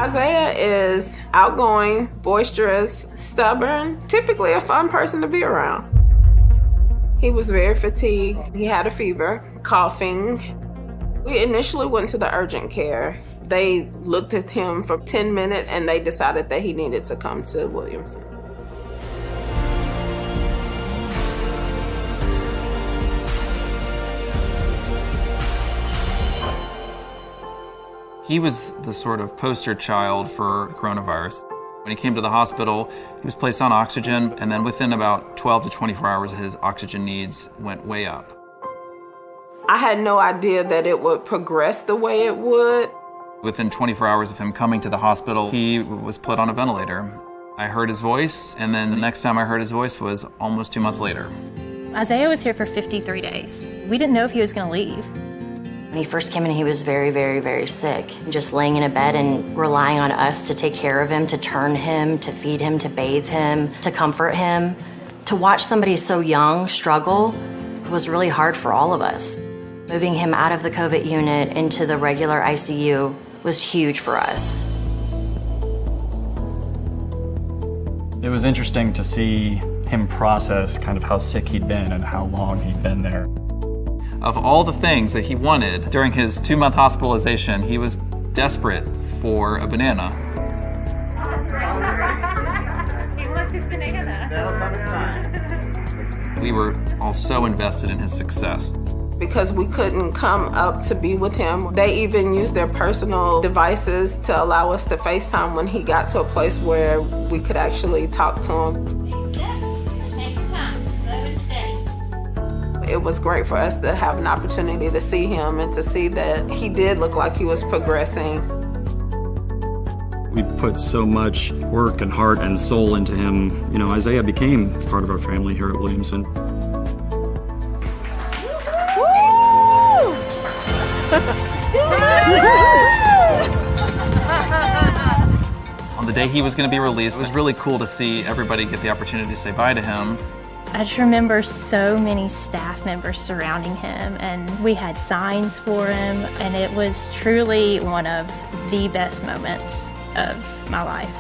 Isaiah is outgoing, boisterous, stubborn, typically a fun person to be around. He was very fatigued. He had a fever, coughing. We initially went to the urgent care. They looked at him for 10 minutes and they decided that he needed to come to Williamson. He was the sort of poster child for coronavirus. When he came to the hospital, he was placed on oxygen, and then within about 12 to 24 hours, his oxygen needs went way up. I had no idea that it would progress the way it would. Within 24 hours of him coming to the hospital, he was put on a ventilator. I heard his voice, and then the next time I heard his voice was almost 2 months later. Isaiah was here for 53 days. We didn't know if he was going to leave. When he first came in, he was very, very, very sick. Just laying in a bed and relying on us to take care of him, to turn him, to feed him, to bathe him, to comfort him. To watch somebody so young struggle was really hard for all of us. Moving him out of the COVID unit into the regular ICU was huge for us. It was interesting to see him process kind of how sick he'd been and how long he'd been there. Of all the things that he wanted during his 2-month hospitalization, he was desperate for a banana. He wants his banana. We were all so invested in his success. Because we couldn't come up to be with him, they even used their personal devices to allow us to FaceTime when he got to a place where we could actually talk to him. It was great for us to have an opportunity to see him and to see that he did look like he was progressing. We put so much work and heart and soul into him. You know, Isaiah became part of our family here at Williamson. On the day he was going to be released, it was really cool to see everybody get the opportunity to say bye to him. I just remember so many staff members surrounding him, and we had signs for him, and it was truly one of the best moments of my life.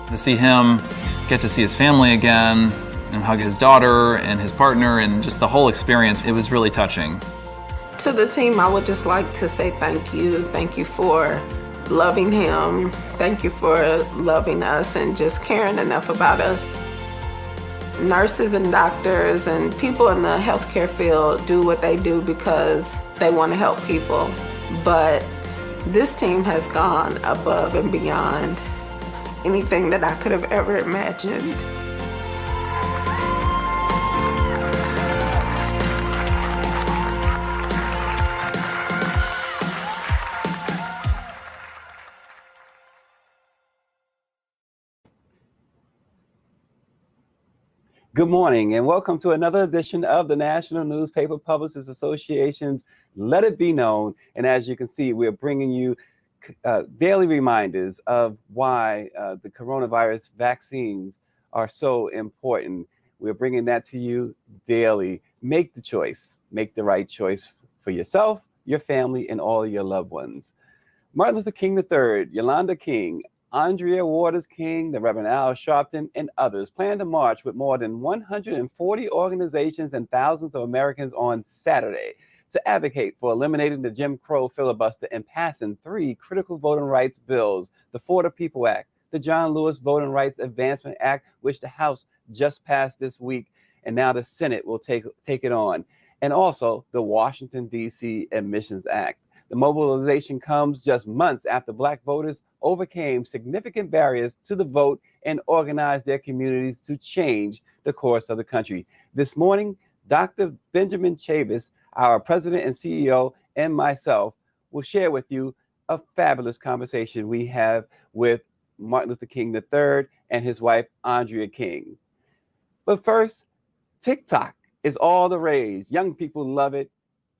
To see him get to see his family again and hug his daughter and his partner and just the whole experience, it was really touching. To the team, I would just like to say thank you. Thank you for loving him. Thank you for loving us and just caring enough about us. Nurses and doctors and people in the healthcare field do what they do because they want to help people. But this team has gone above and beyond anything that I could have ever imagined. Good morning and welcome to another edition of the National Newspaper Publishers Association's Let It Be Known. And as you can see, we're bringing you daily reminders of why the coronavirus vaccines are so important. We're bringing that to you daily. Make the choice. Make the right choice for yourself, your family, and all your loved ones. Martin Luther King III, Yolanda King, Andrea Waters King, the Reverend Al Sharpton, and others plan to march with more than 140 organizations and thousands of Americans on Saturday to advocate for eliminating the Jim Crow filibuster and passing 3 critical voting rights bills: the For the People Act, the John Lewis Voting Rights Advancement Act, which the House just passed this week, and now the Senate will take it on, and also the Washington, D.C. Admissions Act. The mobilization comes just months after Black voters overcame significant barriers to the vote and organized their communities to change the course of the country. This morning, Dr. Benjamin Chavis, our president and CEO, and myself will share with you a fabulous conversation we have with Martin Luther King III and his wife, Andrea King. But first, TikTok is all the rage. Young people love it.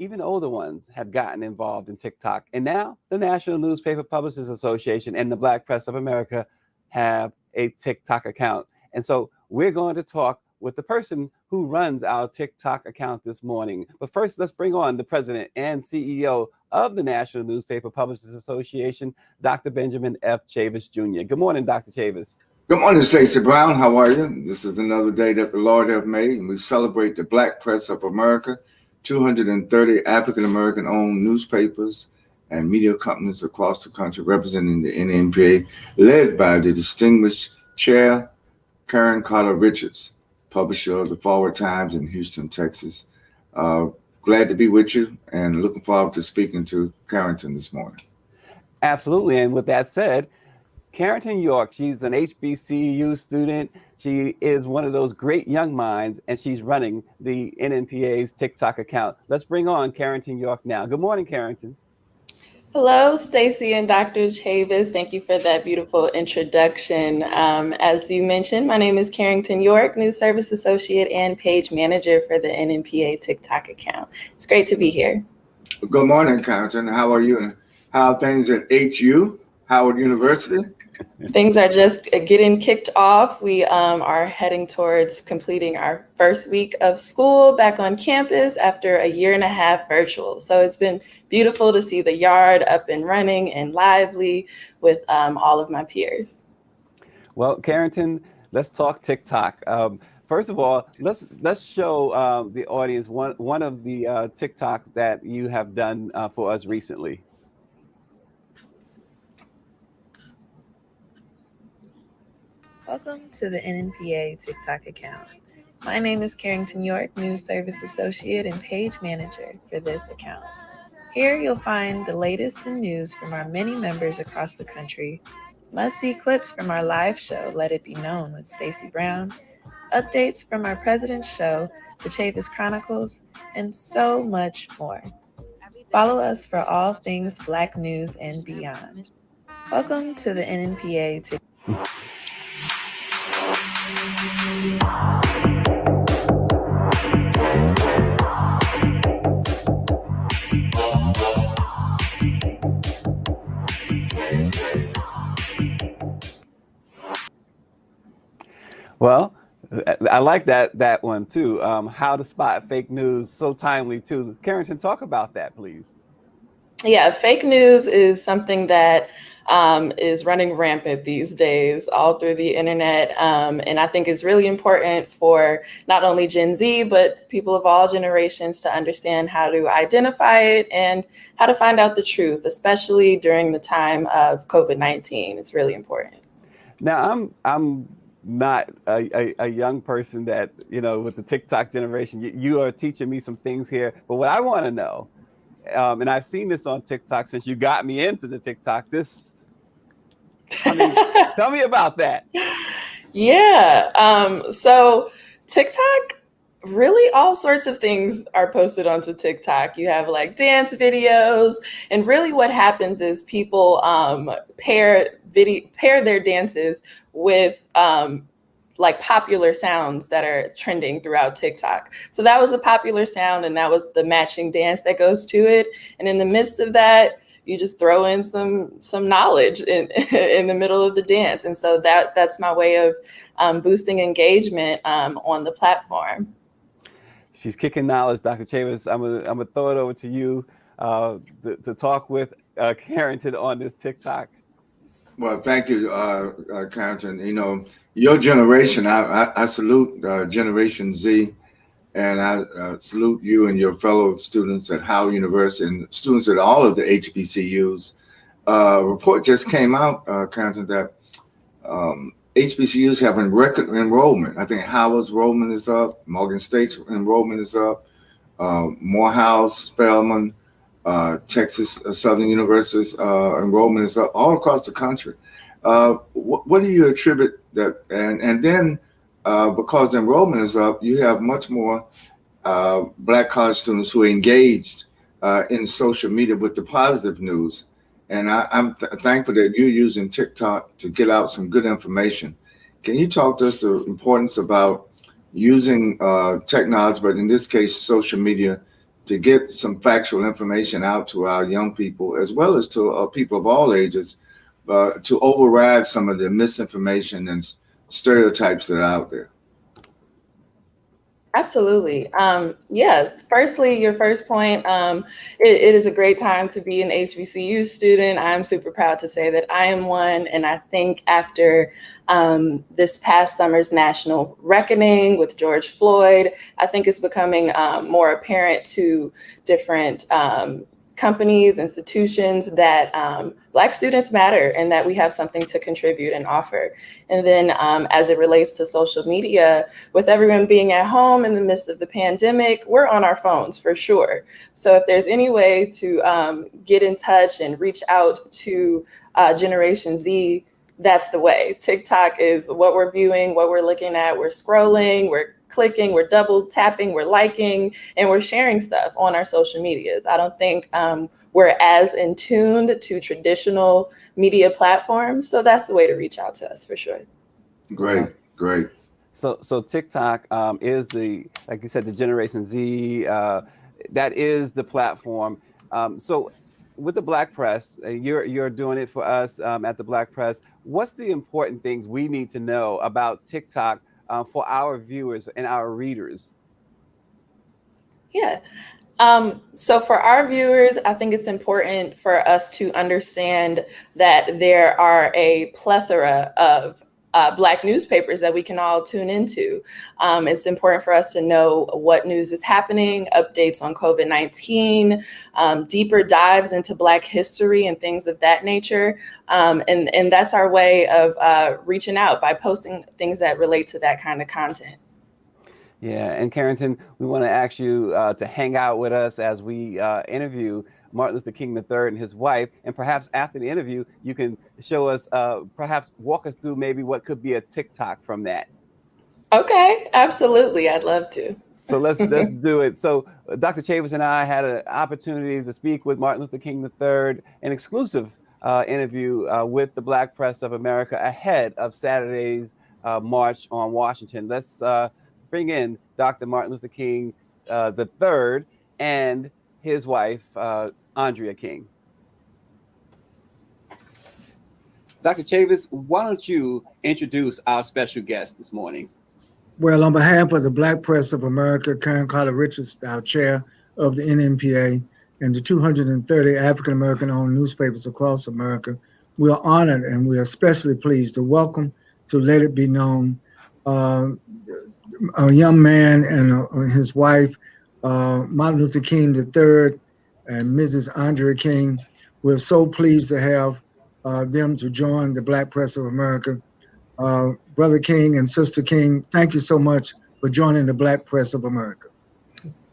Even older ones have gotten involved in TikTok. And now the National Newspaper Publishers Association and the Black Press of America have a TikTok account. And so we're going to talk with the person who runs our TikTok account this morning. But first, let's bring on the president and CEO of the National Newspaper Publishers Association, Dr. Benjamin F. Chavis Jr. Good morning, Dr. Chavis. Good morning, Stacey Brown. How are you? This is another day that the Lord have made, and we celebrate the Black press of America, 230 African-American owned newspapers and media companies across the country representing the NNPA, led by the distinguished chair, Karen Carter Richards, publisher of the Forward Times in Houston, Texas. Glad to be with you and looking forward to speaking to Carrington this morning. Absolutely. And with that said, Carrington York, she's an HBCU student. She is one of those great young minds, and she's running the NNPA's TikTok account. Let's bring on Carrington York now. Good morning, Carrington. Hello, Stacey and Dr. Chavis. Thank you for that beautiful introduction. As you mentioned, my name is Carrington York, News Service Associate and Page Manager for the NNPA TikTok account. It's great to be here. Good morning, Carrington. How are you? And how are things at HU, Howard University? Things are just getting kicked off. We are heading towards completing our first week of school back on campus after a year and a half virtual. So it's been beautiful to see the yard up and running and lively with all of my peers. Well, Carrington, let's talk TikTok. First of all, let's show the audience one of the TikToks that you have done for us recently. Welcome to the NNPA TikTok account. My name is Carrington York, News Service Associate and Page Manager for this account. Here you'll find the latest in news from our many members across the country, must-see clips from our live show, Let It Be Known with Stacey Brown, updates from our President's Show, The Chavis Chronicles, and so much more. Follow us for all things Black news and beyond. Welcome to the NNPA TikTok. Well, I like that one too. How to spot fake news, so timely too. Carrington, talk about that, please. Yeah, fake news is something that is running rampant these days all through the internet. And I think it's really important for not only Gen Z, but people of all generations to understand how to identify it and how to find out the truth, especially during the time of COVID-19. It's really important. Now, I'm not a young person that, with the TikTok generation, you are teaching me some things here. But what I want to know, and I've seen this on TikTok since you got me into the TikTok, tell me about that. Yeah. So TikTok, really all sorts of things are posted onto TikTok. You have like dance videos, and really what happens is people pair their dances with like popular sounds that are trending throughout TikTok. So that was a popular sound, and that was the matching dance that goes to it. And in the midst of that, you just throw in some knowledge in the middle of the dance. And so that's my way of boosting engagement on the platform. She's kicking knowledge, Dr. Chavis. I'm gonna throw it over to you to talk with Carrington on this TikTok. Well, thank you, Carrington. Your generation, I salute Generation Z, and I salute you and your fellow students at Howard University and students at all of the HBCUs. A report just came out, Carrington, that HBCUs have a record enrollment. I think Howard's enrollment is up, Morgan State's enrollment is up, Morehouse, Spelman, Texas Southern University's enrollment is up all across the country. What do you attribute that? And then because the enrollment is up, you have much more Black college students who are engaged in social media with the positive news. And I'm thankful that you're using TikTok to get out some good information. Can you talk to us the importance about using technology, but in this case, social media, to get some factual information out to our young people, as well as to people of all ages, to override some of the misinformation and stereotypes that are out there? Absolutely. Yes. Firstly, your first point, it is a great time to be an HBCU student. I'm super proud to say that I am one. And I think after this past summer's national reckoning with George Floyd, I think it's becoming more apparent to different companies, institutions, that Black students matter and that we have something to contribute and offer. And then as it relates to social media, with everyone being at home in the midst of the pandemic, we're on our phones for sure. So if there's any way to get in touch and reach out to Generation Z, that's the way. TikTok is what we're viewing, what we're looking at. We're scrolling, we're clicking, we're double tapping, we're liking, and we're sharing stuff on our social medias. I don't think we're as in tuned to traditional media platforms. So that's the way to reach out to us for sure. Great. So TikTok is like you said, the Generation Z. That is the platform. So with the Black Press, you're doing it for us at the Black Press. What's the important things we need to know about TikTok for our viewers and our readers? Yeah. So for our viewers, I think it's important for us to understand that there are a plethora of Black newspapers that we can all tune into. It's important for us to know what news is happening, updates on COVID-19, deeper dives into Black history and things of that nature. And that's our way of reaching out by posting things that relate to that kind of content. Yeah, and Carrington, we want to ask you to hang out with us as we interview Martin Luther King III and his wife, and perhaps after the interview, you can show us, perhaps walk us through maybe what could be a TikTok from that. Okay, absolutely, I'd love to. So let's do it. So Dr. Chavis and I had an opportunity to speak with Martin Luther King III, an exclusive interview with the Black Press of America ahead of Saturday's March on Washington. Let's bring in Dr. Martin Luther King III and his wife, Andrea King. Dr. Chavis, why don't you introduce our special guest this morning? Well, on behalf of the Black Press of America, Karen Carter Richards, our chair of the NMPA, and the 230 African-American owned newspapers across America, we are honored and we are especially pleased to welcome to Let It Be Known a young man and his wife, Martin Luther King III and Mrs. Andrea King. We're so pleased to have them to join the Black Press of America. Brother King and Sister King, thank you so much for joining the Black Press of America.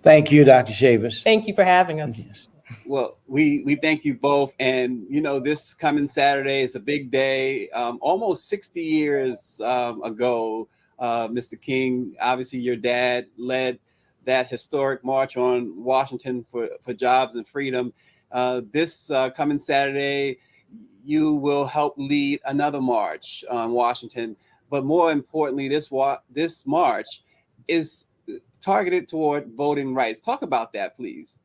Thank you, Dr. Chavis. Thank you for having us. Yes. Well, we thank you both. And, you know, this coming Saturday is a big day. Almost 60 years ago, Mr. King, obviously your dad led that historic march on Washington for jobs and freedom. This coming Saturday, you will help lead another march on Washington. But more importantly, this march is targeted toward voting rights. Talk about that, please.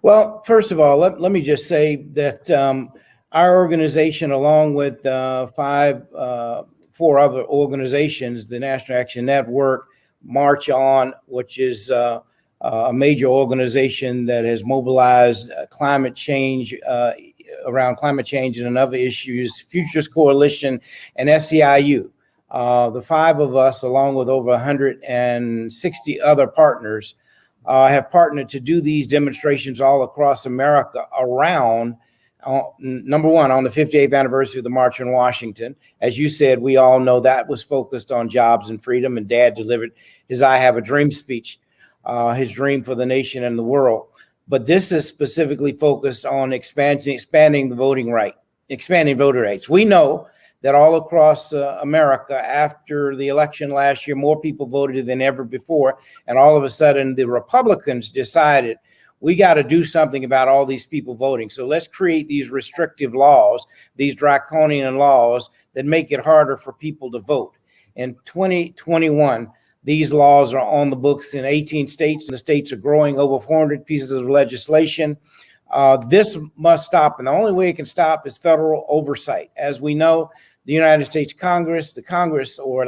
Well, first of all, let me just say that our organization, along with four other organizations, the National Action Network, March On, which is a major organization that has mobilized climate change, around climate change and other issues, Futures Coalition, and SEIU. The five of us, along with over 160 other partners, have partnered to do these demonstrations all across America around, number one, on the 58th anniversary of the March on Washington. As you said, we all know that was focused on jobs and freedom, and Dad delivered his I Have a Dream speech, his dream for the nation and the world. But this is specifically focused on expanding the voting right, expanding voter rights. We know that all across America, after the election last year, more people voted than ever before. And all of a sudden, the Republicans decided we got to do something about all these people voting. So let's create these restrictive laws, these draconian laws that make it harder for people to vote. In 2021, these laws are on the books in 18 states, and the states are growing over 400 pieces of legislation. This must stop, and the only way it can stop is federal oversight. As we know, the United States Congress, the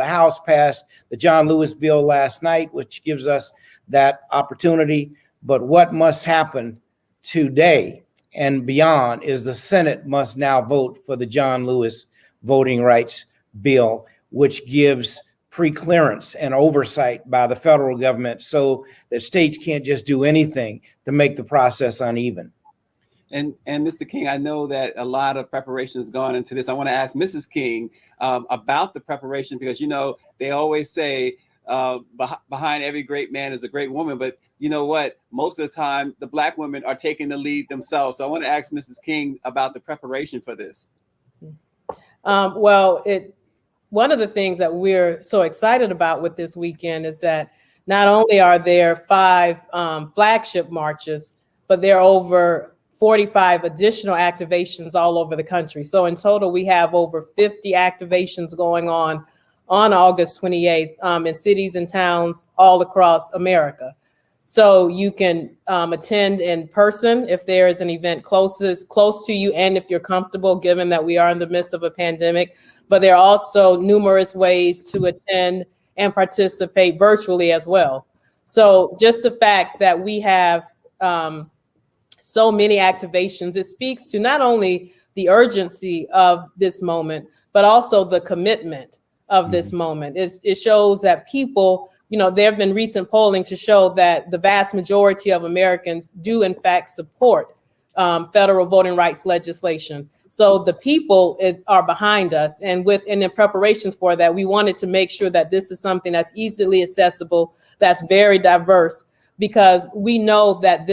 House passed the John Lewis bill last night, which gives us that opportunity. But what must happen today and beyond is the Senate must now vote for the John Lewis voting rights bill, which gives pre-clearance and oversight by the federal government so that states can't just do anything to make the process uneven. And Mr. King, I know that a lot of preparation has gone into this. I want to ask Mrs. King about the preparation, because, you know, they always say behind every great man is a great woman. But you know what? Most of the time, the Black women are taking the lead themselves. So I want to ask Mrs. King about the preparation for this. One of the things that we're so excited about with this weekend is that not only are there 5 flagship marches, but there are over 45 additional activations all over the country. So in total, we have over 50 activations going on August 28th in cities and towns all across America. So you can attend in person if there is an event close to you, and if you're comfortable, given that we are in the midst of a pandemic. But there are also numerous ways to attend and participate virtually as well. So just the fact that we have so many activations, it speaks to not only the urgency of this moment, but also the commitment of this moment. It shows that people, you know, there have been recent polling to show that the vast majority of Americans do in fact support federal voting rights legislation. So the people are behind us, and in preparations for that, we wanted to make sure that this is something that's easily accessible, that's very diverse, because we know that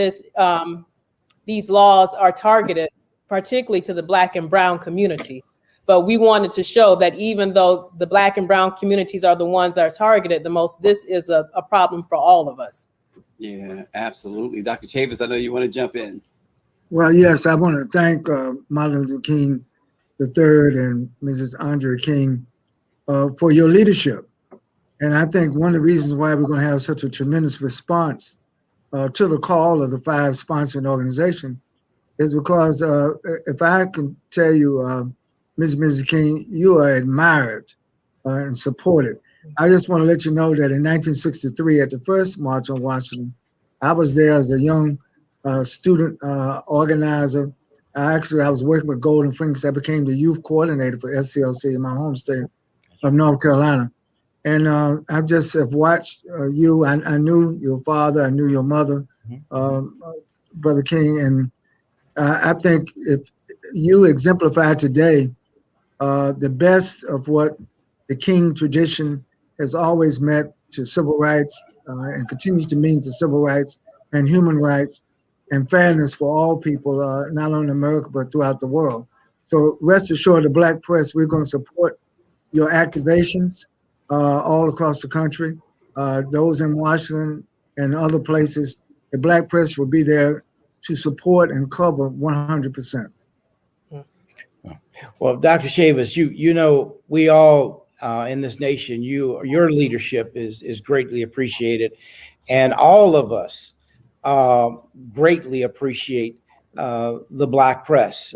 these laws are targeted particularly to the Black and Brown community. But we wanted to show that even though the Black and Brown communities are the ones that are targeted the most, this is a problem for all of us. Yeah, absolutely. Dr. Chavis, I know you want to jump in. Well, yes, I want to thank Martin Luther King III and Mrs. Andrea King for your leadership. And I think one of the reasons why we're going to have such a tremendous response to the call of the 5 sponsoring organizations is because if I can tell you, Mrs. King, you are admired and supported. I just want to let you know that in 1963, at the first March on Washington, I was there as a young student organizer. I was working with Golden Fingers. I became the youth coordinator for SCLC in my home state of North Carolina. And I just have watched you. I knew your father. I knew your mother, Brother King. And I think if you exemplify today the best of what the King tradition has always meant to civil rights and continues to mean to civil rights and human rights and fairness for all people, not only in America, but throughout the world. So rest assured, the Black press, we're going to support your activations all across the country. Those in Washington and other places, the Black press will be there to support and cover 100%. Well, Dr. Chavis, you know, we all in this nation, your leadership is greatly appreciated, and all of us greatly appreciate the Black press.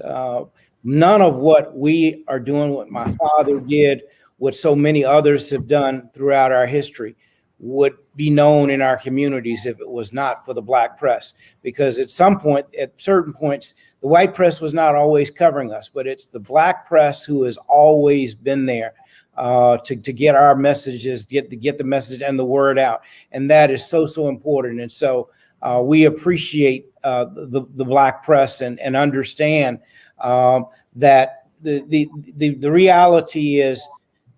None of what we are doing, what my father did, what so many others have done throughout our history, would be known in our communities if it was not for the Black press. Because at certain points, the white press was not always covering us, but it's the Black press who has always been there to get our messages, get the message and the word out. And that is so important. And so we appreciate the Black press and understand that the reality is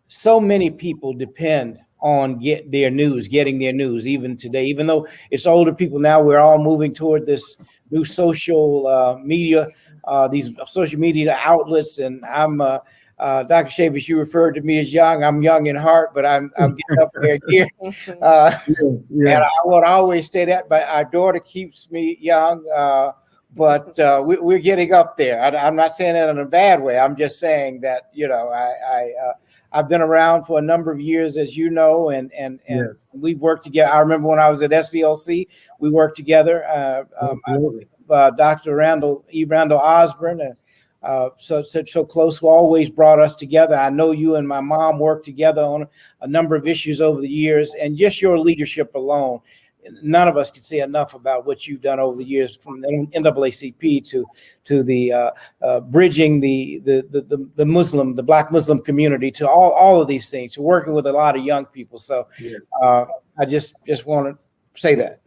so many people depend on getting their news even today. Even though it's older people now, we're all moving toward this new social media, these social media outlets. And I'm Dr. Chavis, you referred to me as young. I'm young in heart, but I'm getting up there here. Yes. And I would always say that, but our daughter keeps me young. But we're getting up there. I'm not saying that in a bad way. I'm just saying that, you know, I've been around for a number of years, as you know, and yes, we've worked together. I remember when I was at SCLC, we worked together. Dr. Randall Osborne, so close, who always brought us together. I know you and my mom worked together on a number of issues over the years, and just your leadership alone, none of us can say enough about what you've done over the years, from the NAACP to the bridging the Black Muslim community, to all of these things, to working with a lot of young people. So I just want to say that.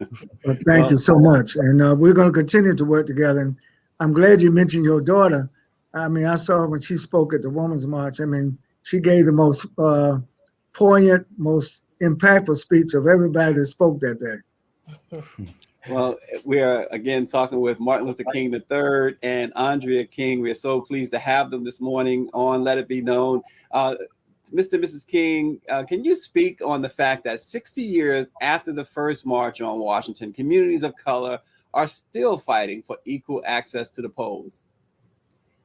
Well, thank you so much. And we're going to continue to work together. And I'm glad you mentioned your daughter. I mean, I saw when she spoke at the Women's March, I mean, she gave the most poignant, most impactful speech of everybody that spoke that day. Well, we are again talking with Martin Luther King III and Andrea King. We are so pleased to have them this morning on Let It Be Known. Mr. and Mrs. King, can you speak on the fact that 60 years after the first march on Washington, communities of color are still fighting for equal access to the polls?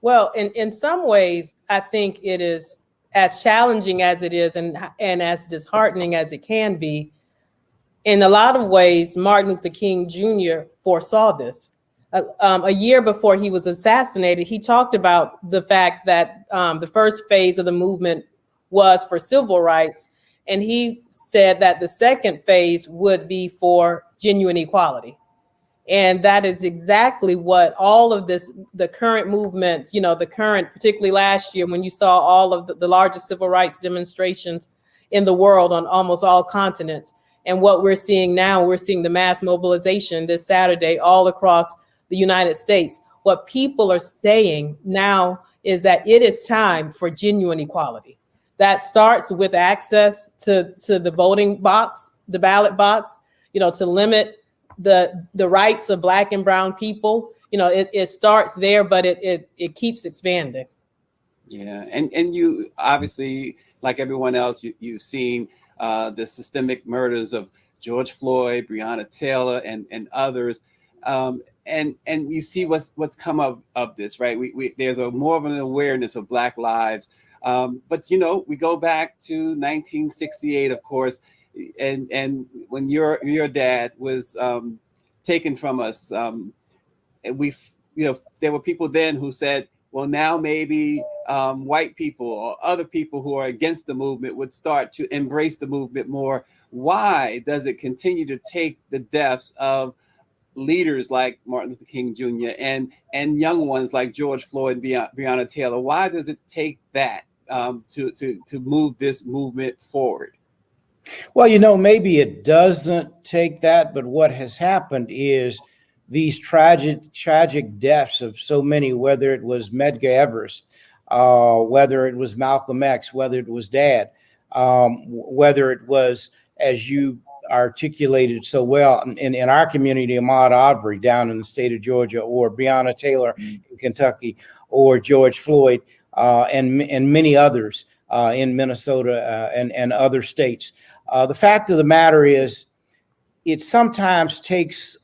Well, in some ways, I think it is as challenging as it is and as disheartening as it can be. In a lot of ways, Martin Luther King Jr. foresaw this. A year before he was assassinated, he talked about the fact that the first phase of the movement was for civil rights, and he said that the second phase would be for genuine equality. And that is exactly what all of this, the current movements, the current, particularly last year when you saw all of the largest civil rights demonstrations in the world on almost all continents. And what we're seeing now, we're seeing the mass mobilization this Saturday all across the United States. What people are saying now is that it is time for genuine equality. That starts with access to the voting box, the ballot box, to limit the rights of Black and brown people. It starts there, but it keeps expanding. Yeah, and you obviously, like everyone else, you've seen the systemic murders of George Floyd, Breonna Taylor, and others, and you see what's come of this, right? There's more of an awareness of Black lives, but we go back to 1968, of course, and when your dad was taken from us, and there were people then who said, well, now maybe white people or other people who are against the movement would start to embrace the movement more. Why does it continue to take the deaths of leaders like Martin Luther King Jr. and young ones like George Floyd and Breonna Taylor? Why does it take that to move this movement forward? Well, maybe it doesn't take that, but what has happened is these tragic deaths of so many, whether it was Medgar Evers, whether it was Malcolm X, whether it was Dad, whether it was, as you articulated so well, in our community, Ahmaud Arbery down in the state of Georgia, or Breonna Taylor in Kentucky, or George Floyd, and many others in Minnesota and other states. The fact of the matter is, it sometimes takes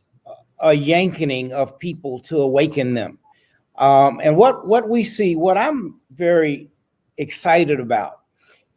a yanking of people to awaken them. And what we see, what I'm very excited about,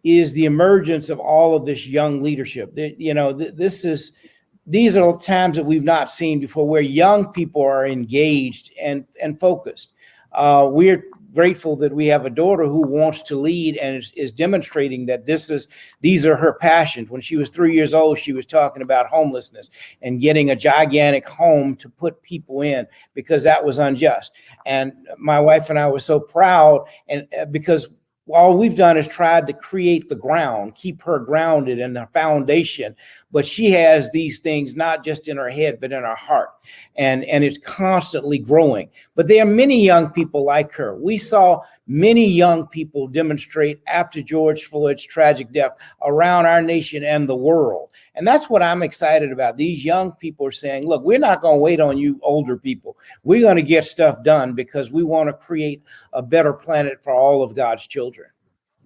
is the emergence of all of this young leadership. These are times that we've not seen before, where young people are engaged and focused. We're grateful that we have a daughter who wants to lead and is demonstrating that these are her passions. When she was 3 years old, she was talking about homelessness and getting a gigantic home to put people in, because that was unjust. And my wife and I were so proud, and because all we've done is tried to create the ground, keep her grounded in the foundation. But she has these things not just in her head, but in her heart. And it's constantly growing. But there are many young people like her. We saw many young people demonstrate after George Floyd's tragic death around our nation and the world. And that's what I'm excited about. These young people are saying, look, we're not going to wait on you older people. We're going to get stuff done, because we want to create a better planet for all of God's children.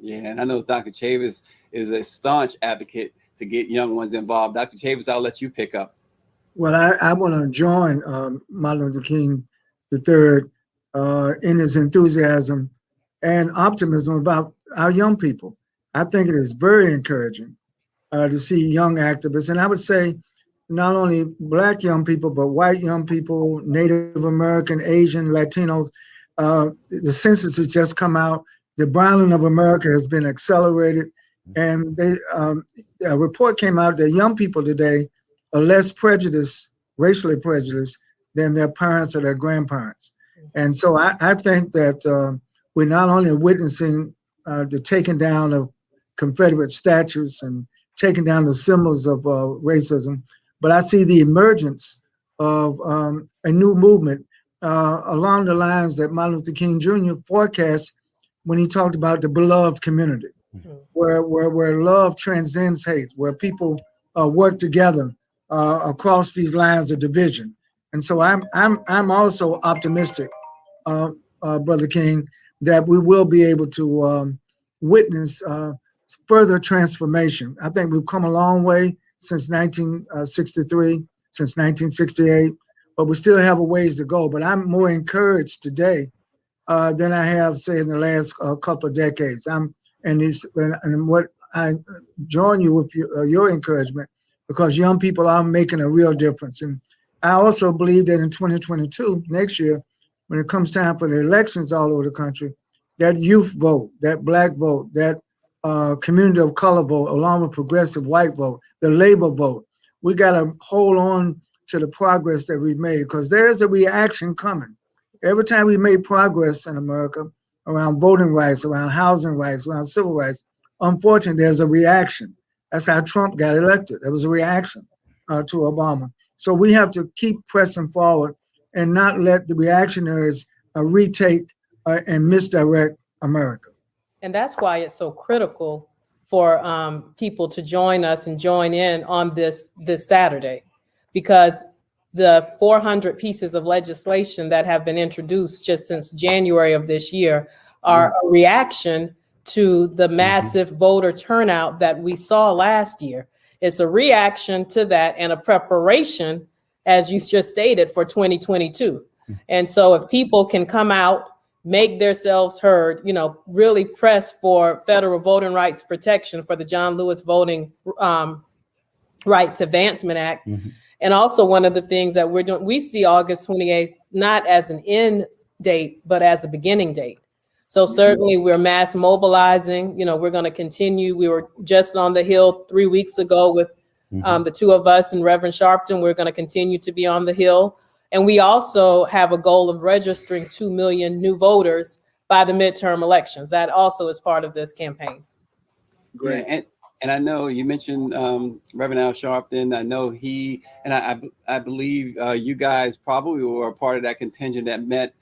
Yeah, and I know Dr. Chavis is a staunch advocate to get young ones involved. Dr. Chavis, I'll let you pick up. Well, I want to join Martin Luther King III in his enthusiasm and optimism about our young people. I think it is very encouraging to see young activists. And I would say not only Black young people, but white young people, Native American, Asian, Latinos. the census has just come out. The browning of America has been accelerated. And a report came out that young people today are less prejudiced, racially prejudiced, than their parents or their grandparents. And so I think that we're not only witnessing the taking down of Confederate statues and taking down the symbols of racism, but I see the emergence of a new movement along the lines that Martin Luther King Jr. forecast when he talked about the beloved community, where love transcends hate, where people work together across these lines of division. And so I'm also optimistic, Brother King, that we will be able to witness further transformation. I think we've come a long way since 1963, since 1968, but we still have a ways to go. But I'm more encouraged today than I have, say, in the last couple of decades. And what I join you with your encouragement, because young people are making a real difference. And I also believe that in 2022, next year, when it comes time for the elections all over the country, that youth vote, that Black vote, that community of color vote, along with progressive white vote, the labor vote, we got to hold on to the progress that we've made, because there's a reaction coming. Every time we made progress in America around voting rights, around housing rights, around civil rights, unfortunately, there's a reaction. That's how Trump got elected. There was a reaction to Obama. So we have to keep pressing forward and not let the reactionaries retake and misdirect America. And that's why it's so critical for people to join us and join in on this Saturday, because the 400 pieces of legislation that have been introduced just since January of this year are a reaction to the massive voter turnout that we saw last year. It's a reaction to that and a preparation, as you just stated, for 2022. And so if people can come out, make themselves heard, really press for federal voting rights protection, for the John Lewis Voting Rights Advancement Act. And also one of the things that we're doing, we see August 28th not as an end date, but as a beginning date. So certainly we're mass mobilizing, we're going to continue. We were just on the Hill 3 weeks ago with the two of us and Reverend Sharpton. We're going to continue to be on the Hill. And we also have a goal of registering 2 million new voters by the midterm elections. That also is part of this campaign. Great. Yeah, and I know you mentioned Reverend Al Sharpton. I know I believe you guys probably were a part of that contingent that met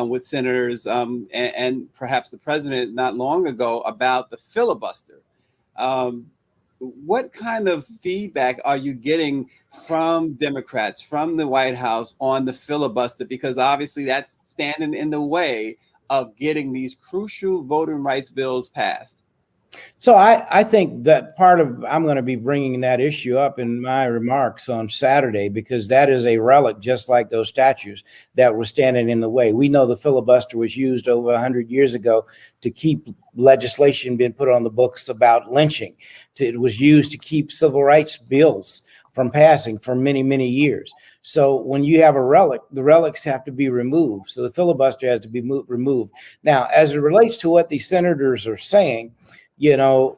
with senators and perhaps the president not long ago about the filibuster. What kind of feedback are you getting from Democrats, from the White House on the filibuster? Because obviously that's standing in the way of getting these crucial voting rights bills passed. So I think that I'm going to be bringing that issue up in my remarks on Saturday, because that is a relic, just like those statues that were standing in the way. We know the filibuster was used over 100 years ago to keep legislation being put on the books about lynching. It was used to keep civil rights bills from passing for many, many years. So when you have a relic, the relics have to be removed. So the filibuster has to be removed. Now, as it relates to what these senators are saying,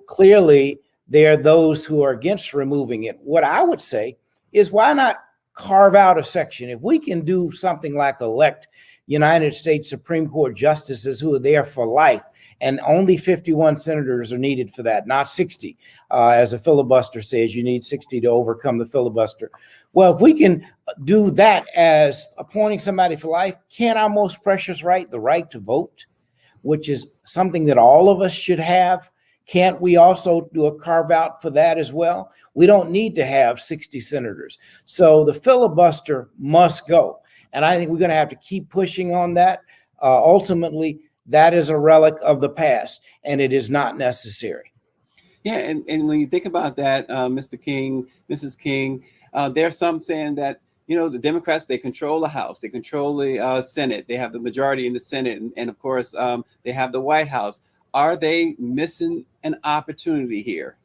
clearly there are those who are against removing it. What I would say is, why not carve out a section? If we can do something like elect United States Supreme Court justices who are there for life, and only 51 senators are needed for that, not 60. As a filibuster says, you need 60 to overcome the filibuster. Well, if we can do that as appointing somebody for life, can our most precious right, the right to vote, which is something that all of us should have, can't we also do a carve out for that as well? We don't need to have 60 senators. So the filibuster must go. And I think we're going to have to keep pushing on that. Ultimately, that is a relic of the past, and it is not necessary. Yeah, and when you think about that, Mr. King, Mrs. King, there are some saying that, the Democrats, they control the House, they control the Senate, they have the majority in the Senate, and of course, they have the White House. Are they missing an opportunity here?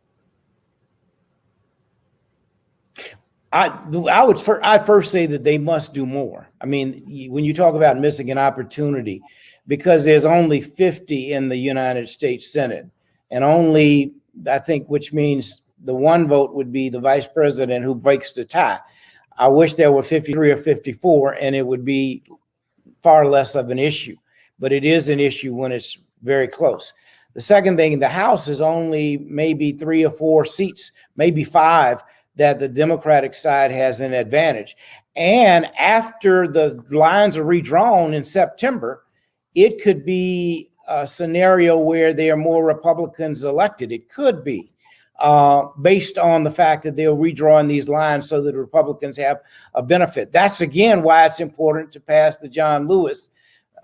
I first say that they must do more. I mean, when you talk about missing an opportunity, because there's only 50 in the United States Senate, and only, I think, which means the one vote would be the vice president who breaks the tie. I wish there were 53 or 54, and it would be far less of an issue, but it is an issue when it's very close. The second thing, the House is only maybe 3 or 4 seats, maybe 5, that the Democratic side has an advantage. And after the lines are redrawn in September, it could be a scenario where there are more Republicans elected. It could be. Based on the fact that they're redrawing these lines so that the Republicans have a benefit. That's again why it's important to pass the John Lewis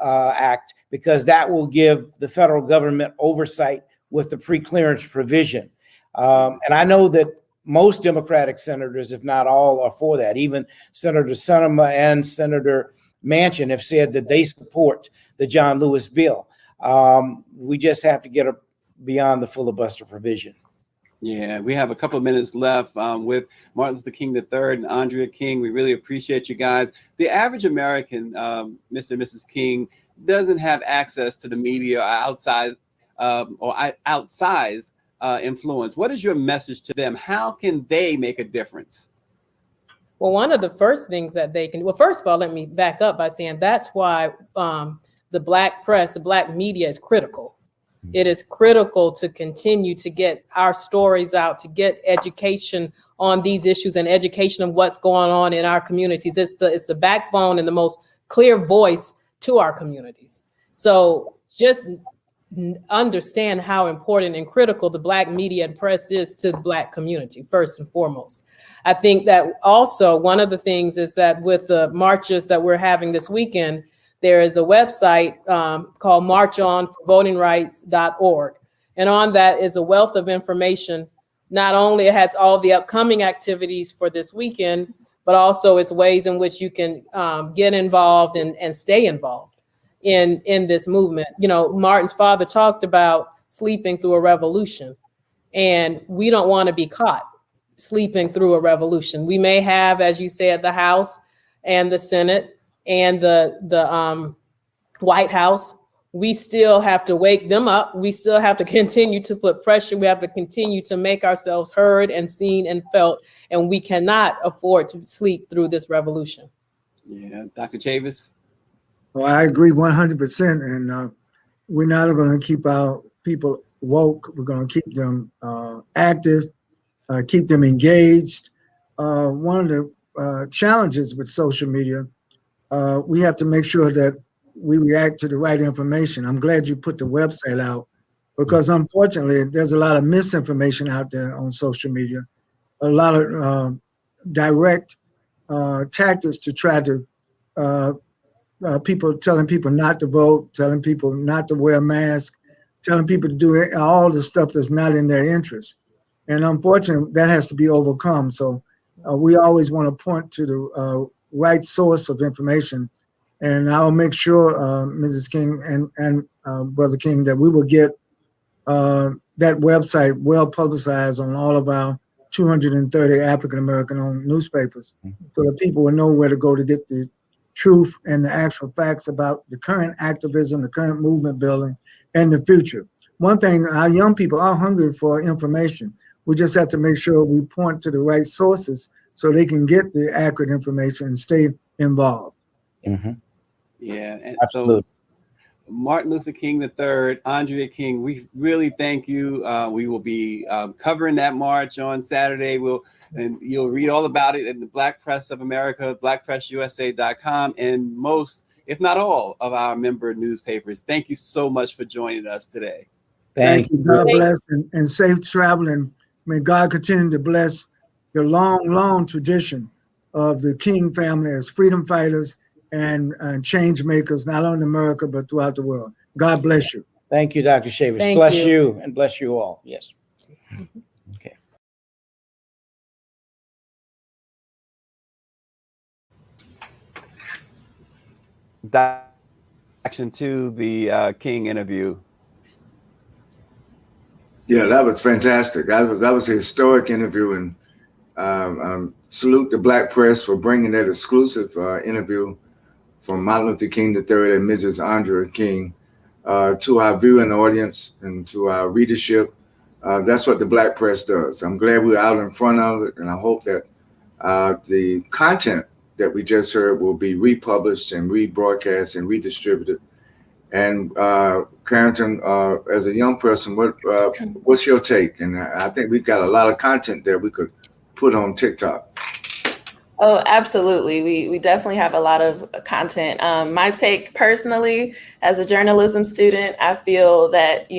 Act, because that will give the federal government oversight with the pre-clearance provision. And I know that most Democratic senators, if not all, are for that. Even Senator Sinema and Senator Manchin have said that they support the John Lewis bill. We just have to get beyond the filibuster provision. Yeah, we have a couple of minutes left with Martin Luther King III and Andrea King. We really appreciate you guys. The average American, Mr. and Mrs. King, doesn't have access to the media or outsized influence. What is your message to them? How can they make a difference? Well, one of the first things that they can, well, first of all, let me back up by saying that's why the Black press, the Black media is critical. It is critical to continue to get our stories out, to get education on these issues and education of what's going on in our communities. It's the backbone and the most clear voice to our communities. So just understand how important and critical the Black media and press is to the Black community, first and foremost. I think that also one of the things is that with the marches that we're having this weekend, there is a website called marchonforvotingrights.org. And on that is a wealth of information. Not only it has all the upcoming activities for this weekend, but also it's ways in which you can get involved and stay involved in this movement. You know, Martin's father talked about sleeping through a revolution, and we don't want to be caught sleeping through a revolution. We may have, as you said, the House and the Senate and the White House. We still have to wake them up. We still have to continue to put pressure. We have to continue to make ourselves heard and seen and felt, and we cannot afford to sleep through this revolution. Yeah, Dr. Chavis? Well, I agree 100%, and we're not going to keep our people woke. We're going to keep them active, keep them engaged. One of the challenges with social media, we have to make sure that we react to the right information. I'm glad you put the website out, because unfortunately there's a lot of misinformation out there on social media, a lot of direct tactics to try to people telling people not to vote, telling people not to wear masks, telling people to do all the stuff that's not in their interest. And unfortunately, that has to be overcome. So we always want to point to the right source of information. And I'll make sure, Mrs. King and Brother King, that we will get that website well publicized on all of our 230 African-American owned newspapers, so that people will know where to go to get the truth and the actual facts about the current activism, the current movement building, and the future. One thing, our young people are hungry for information. We just have to make sure we point to the right sources so they can get the accurate information and stay involved. Mm-hmm. Yeah, and absolutely. So Martin Luther King III, Andrea King, we really thank you. We will be covering that march on Saturday. And you'll read all about it in the Black Press of America, blackpressusa.com, and most, if not all, of our member newspapers. Thank you so much for joining us today. Thank you. God bless and safe travel. And may God continue to bless the long, long tradition of the King family as freedom fighters and change makers, not only in America, but throughout the world. God bless you. Thank you, Dr. Chavis. Thank bless you. you and bless you all. Yes. Okay. Action to the King interview. Yeah, that was fantastic. That was a historic interview, and salute the Black press for bringing that exclusive interview from Martin Luther King III and Mrs. Andrea King, to our viewing audience and to our readership. That's what the Black Press does. I'm glad we're out in front of it, and I hope that the content that we just heard will be republished and rebroadcast and redistributed. And Carrington, as a young person, what's your take? And I think we've got a lot of content there we could put on TikTok. Oh, absolutely. We definitely have a lot of content. My take personally, as a journalism student, I feel that,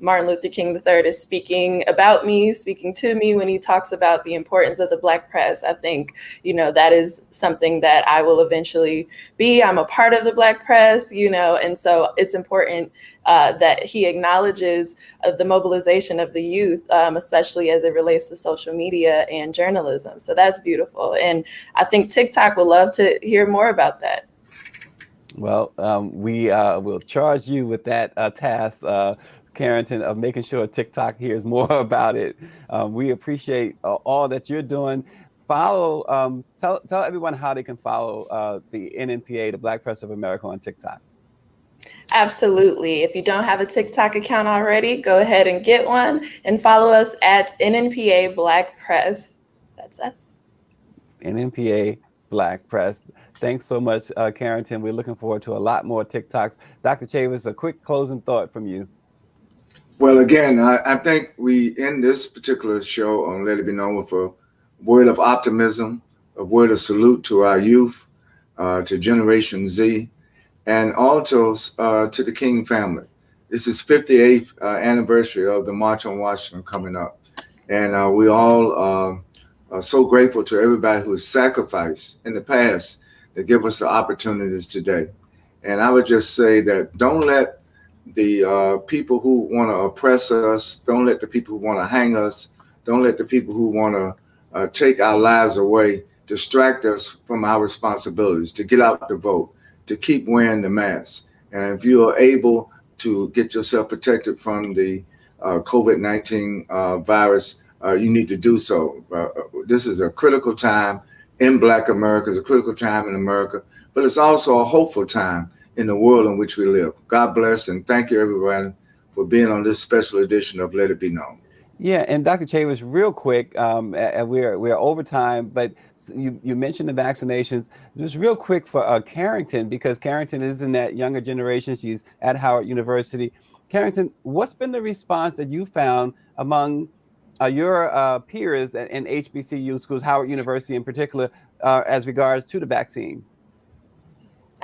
Martin Luther King III is speaking about me, speaking to me when he talks about the importance of the Black press. I think, that is something that I will eventually be. I'm a part of the Black press, and so it's important that he acknowledges the mobilization of the youth, especially as it relates to social media and journalism. So that's beautiful. And I think TikTok would love to hear more about that. Well, we will charge you with that task, Carrington, of making sure TikTok hears more about it. We appreciate all that you're doing. Follow, tell everyone how they can follow the NNPA, the Black Press of America, on TikTok. Absolutely. If you don't have a TikTok account already, go ahead and get one and follow us at NNPA Black Press. That's us. NNPA Black Press. Thanks so much, Carrington. We're looking forward to a lot more TikToks. Dr. Chavis, a quick closing thought from you. Well, again, I think we end this particular show on Let It Be Known with a word of optimism, a word of salute to our youth, to Generation Z, and also to the King family. This is 58th anniversary of the March on Washington coming up. And we all are so grateful to everybody who has sacrificed in the past to give us the opportunities today. And I would just say that don't let the people who want to oppress us, don't let the people who want to hang us, don't let the people who want to take our lives away distract us from our responsibilities to get out the vote, to keep wearing the mask. And if you are able to get yourself protected from the COVID-19 virus, you need to do so. This is a critical time in Black America, it's a critical time in America, but it's also a hopeful time in the world in which we live. God bless, and thank you everyone for being on this special edition of Let It Be Known. Yeah, and Dr. Chavis, real quick, we're over time, but you mentioned the vaccinations. Just real quick for Carrington, because Carrington is in that younger generation. She's at Howard University. Carrington, what's been the response that you found among your peers in HBCU schools, Howard University in particular, as regards to the vaccine?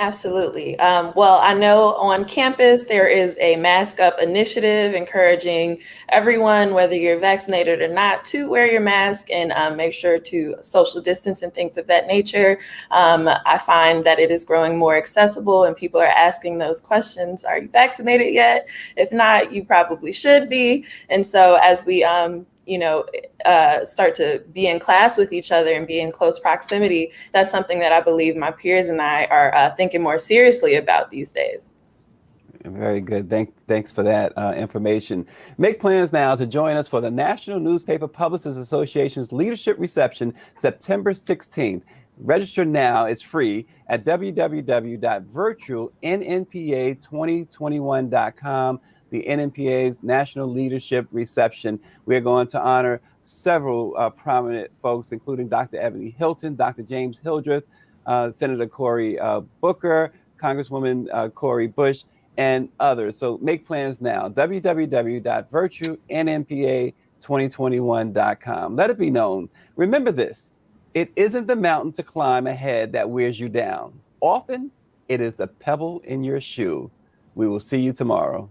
Absolutely. Well, I know on campus there is a Mask Up initiative encouraging everyone, whether you're vaccinated or not, to wear your mask and make sure to social distance and things of that nature. I find that it is growing more accessible and people are asking those questions. Are you vaccinated yet? If not, you probably should be. And so as we start to be in class with each other and be in close proximity, that's something that I believe my peers and I are thinking more seriously about these days. Very good. Thanks for that information. Make plans now to join us for the National Newspaper Publicists Association's Leadership Reception, September 16th. Register now. It's free at www.virtualnnpa2021.com. The NNPA's National Leadership Reception. We're going to honor several prominent folks, including Dr. Ebony Hilton, Dr. James Hildreth, Senator Cory Booker, Congresswoman Cori Bush, and others. So make plans now. www.virtualnnpa2021.com. Let it be known. Remember this. It isn't the mountain to climb ahead that wears you down. Often, it is the pebble in your shoe. We will see you tomorrow.